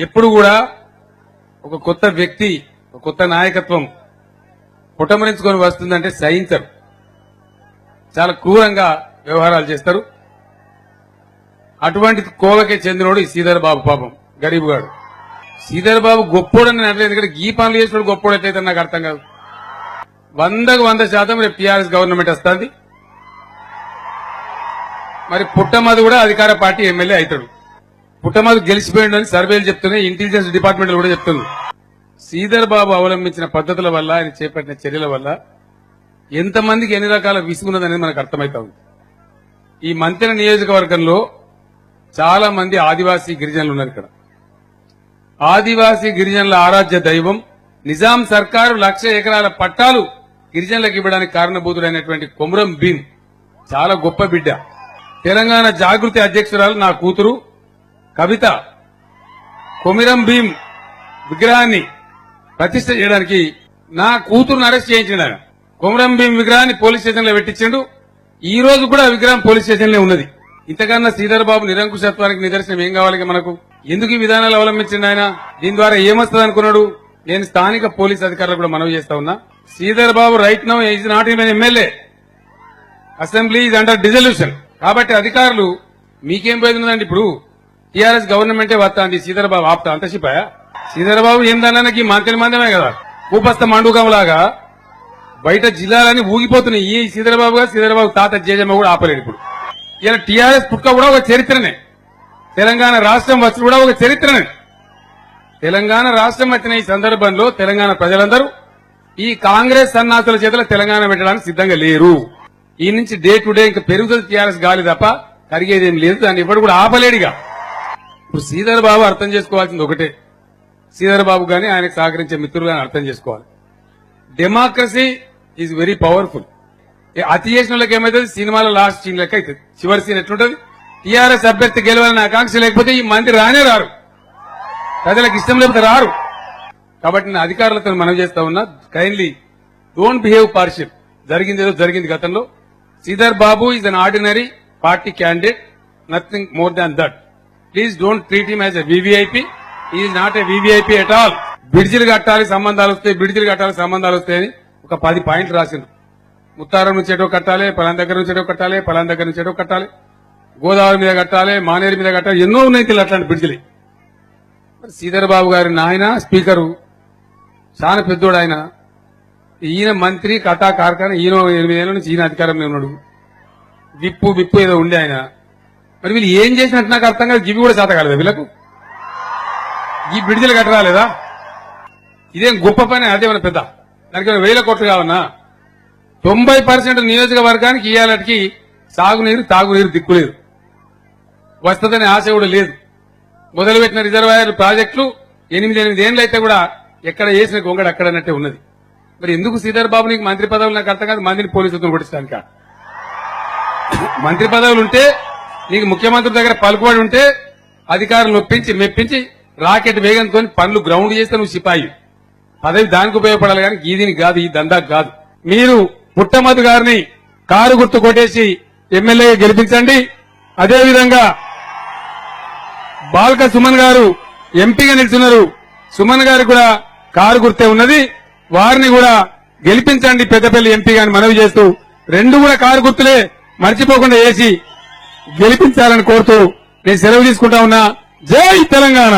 ఎప్పుడు కూడా ఒక కొత్త వ్యక్తి ఒక కొత్త నాయకత్వం పుటమరించుకొని వస్తుందంటే సహించరు, చాలా క్రూరంగా వ్యవహారాలు చేస్తారు. అటువంటి కోవకే చెందినోడు ఈ శ్రీధర్ బాబు. పాపం గరీబ్ గాడు. శ్రీధర్ బాబు గొప్పోడని అనలేదు, ఎందుకంటే ఈ పనులు చేసినోడు గొప్పోడైతే నాకు అర్థం కాదు. 100% రేపు టీఆర్ఎస్ గవర్నమెంట్ వస్తుంది. మరి పుట్టమధు కూడా అధికార పార్టీ ఎమ్మెల్యే అవుతాడు. పుట్టమధు గెలిచిపోయిందని సర్వేలు చెప్తున్నాయి, ఇంటెలిజెన్స్ డిపార్ట్మెంట్ కూడా చెప్తుంది. శ్రీధర్ బాబు అవలంబించిన పద్ధతుల వల్ల, ఆయన చేపట్టిన చర్యల వల్ల ఎంతమందికి ఎన్ని రకాల విసుగున్నదనేది మనకు అర్థమవుతా ఉంది. ఈ మంతెన నియోజకవర్గంలో చాలా మంది ఆదివాసీ గిరిజనులు ఉన్నారు. ఇక్కడ ఆదివాసీ గిరిజనుల ఆరాధ్య దైవం నిజాం సర్కారు 1,00,000 ఎకరాల పట్టాలు గిరిజనులకు ఇవ్వడానికి కారణభూతుడైనటువంటి కొమురం భీం చాలా గొప్ప బిడ్డ. తెలంగాణ జాగృతి అధ్యక్షురాలు నా కూతురు కవిత కొమురం భీం విగ్రహాన్ని ప్రతిష్ఠ చేయడానికి నా కూతురును అరెస్ట్ చేయించిండు. ఆయన కొమురం భీం విగ్రహాన్ని పోలీస్ స్టేషన్ లో పెట్టించిండు. ఈ రోజు కూడా ఆ విగ్రహం పోలీస్ స్టేషన్ లో ఉన్నది. ఇంతకన్నా శ్రీధర్ బాబు నిరంకుశత్వానికి నిదర్శనం ఏం కావాలి మనకు? ఎందుకు ఈ విధానాలు అవలంబించిండు ఆయన? దీని ద్వారా ఏమొస్తుంది అనుకున్నాడు? నేను స్థానిక పోలీస్ అధికారులకు కూడా మనవి చేస్తా ఉన్నా, Sridhar Babu right now is not even MLA, assembly is under dissolution. కాబట్టి అధికారులు మీకేం పోయిందండి? ఇప్పుడు టీఆర్ఎస్ గవర్నమెంటే వస్తాంది, శ్రీధర్ బాబు ఆపుతా అంత చెప్పాయా? శ్రీధర్ బాబు ఏందన్నాకి మంత్రి మందమే కదా, కూపస్థ మండుకం లాగా బయట జిల్లాలని ఊగిపోతున్నాయి. ఈ శ్రీధర్ బాబు తాత జేజమ్మ కూడా ఆపలేడు. ఇప్పుడు ఇలా టీఆర్ఎస్ పుట్టుక కూడా ఒక చరిత్రనే, తెలంగాణ రాష్ట్రం వచ్చి కూడా ఒక చరిత్రనే. తెలంగాణ రాష్ట్రం వచ్చిన ఈ సందర్భంలో తెలంగాణ ప్రజలందరూ ఈ కాంగ్రెస్ సన్నాసుల చేతుల తెలంగాణ పెట్టడానికి సిద్ధంగా లేరు. ఈ నుంచి డే టు డే ఇంకా పెరుగుతుంది టీఆర్ఎస్ గాలి తప్ప కరిగేదేం లేదు. దాన్ని ఎవరు కూడా ఆపలేడుగా. ఇప్పుడు శ్రీధర్ బాబు అర్థం చేసుకోవాల్సింది ఒకటే, శ్రీధర్ బాబు గాని ఆయనకు సహకరించే మిత్రులు గాని అర్థం చేసుకోవాలి, డెమోక్రసీ ఈజ్ వెరీ పవర్ఫుల్. అతి చేసిన వాళ్ళకి ఏమైతుంది? సినిమాలో లాస్ట్ సీన్ లెక్క అవుతుంది. చివరి సీన్ ఎట్లుంటది? టీఆర్ఎస్ అభ్యర్థి గెలవాలని ఆకాంక్ష లేకపోతే ఈ మంత్రి రానే రారు, ప్రజలకు ఇష్టం లేకపోతే రారు. కాబట్టి నేను అధికారులతో మనవి చేస్తా ఉన్నా, కైండ్లీ డోంట్ బిహేవ్ పార్షియల్. జరిగింది ఏదో జరిగింది గతంలో. Sridhar Babu is an ordinary party candidate, nothing more than that. Please don't treat him as a VVIP. Is not a VVIP at all. బ్రిడ్జిలు కట్టాలి సంబంధాలు వస్తాయి, బ్రిడ్జిలు కట్టాలి సంబంధాలు వస్తాయని ఒక 10 పాయింట్లు రాసిండ్రు. ముత్తారం నుంచి ఎటో కట్టాలి, పలాన్ దగ్గర నుంచి ఎటో కట్టాలి, పలాన్ దగ్గర నుంచి ఎటో కట్టాలి, గోదావరి మీద కట్టాలి, మానేరు మీద కట్టాలి, ఎన్నో ఉన్నాయి అట్లాంటి బ్రిడ్జిలు. శ్రీధర్ బాబు గారి నాయన స్పీకరు, చాలా పెద్దోడు ఆయన. ఈయన మంత్రి కథా కార్ఖాన, ఈయన 8 ఏళ్ల నుంచి ఈయన అధికారంలో ఉన్నాడు. విప్పు ఏదో ఉండే ఆయన. మరి వీళ్ళు ఏం చేసినట్టు నాకు అర్థం కాదు. గివి కూడా చేత కాలేదా వీళ్ళకు? ఈ బ్రిడ్జిలు కట్టరాలేదా? ఇదేం గొప్ప పని? అదేమన్నా పెద్ద దానికి 1,000 కోట్లు కావన్నా? 90% నియోజకవర్గానికి ఇయ్యాలకి సాగునీరు తాగునీరు దిక్కులేదు, వస్తుందనే ఆశ కూడా లేదు. మొదలుపెట్టిన రిజర్వాయర్ ప్రాజెక్టులు 8 ఏళ్ళు అయితే కూడా ఎక్కడ వేసిన గొంగడు అక్కడన్నట్టే ఉన్నది. మరి ఎందుకు శ్రీధర్ బాబు నీకు మంత్రి పదవులు? నాకు అర్థం కాదు. మందిని పోలీసులతో కొట్టించడానిక? మంత్రి పదవులు ఉంటే, నీకు ముఖ్యమంత్రి దగ్గర పలుకుబడి ఉంటే అధికారులు నొప్పించి మెప్పించి రాకెట్ వేగంతో పనులు గ్రౌండ్ చేస్తే నువ్వు సిపాయి. పదవి దానికి ఉపయోగపడాలి కానీ ఈ దీనికి కాదు, ఈ దందాకు కాదు. మీరు పుట్టమధు గారిని కారు గుర్తు కొట్టేసి ఎమ్మెల్యేగా గెలిపించండి. అదేవిధంగా బాల్క సుమన్ గారు ఎంపీగా నిలుచున్నారు. సుమన్ గారు కూడా కారు గుర్తే ఉన్నది, వారిని కూడా గెలిపించండి పెద్దపల్లి ఎంపీగా మనవి చేస్తూ, 2 కూడా కారు గుర్తులే మర్చిపోకుండా వేసి గెలిపించాలని కోరుతూ నేను సెలవు తీసుకుంటా ఉన్నా. జై తెలంగాణ.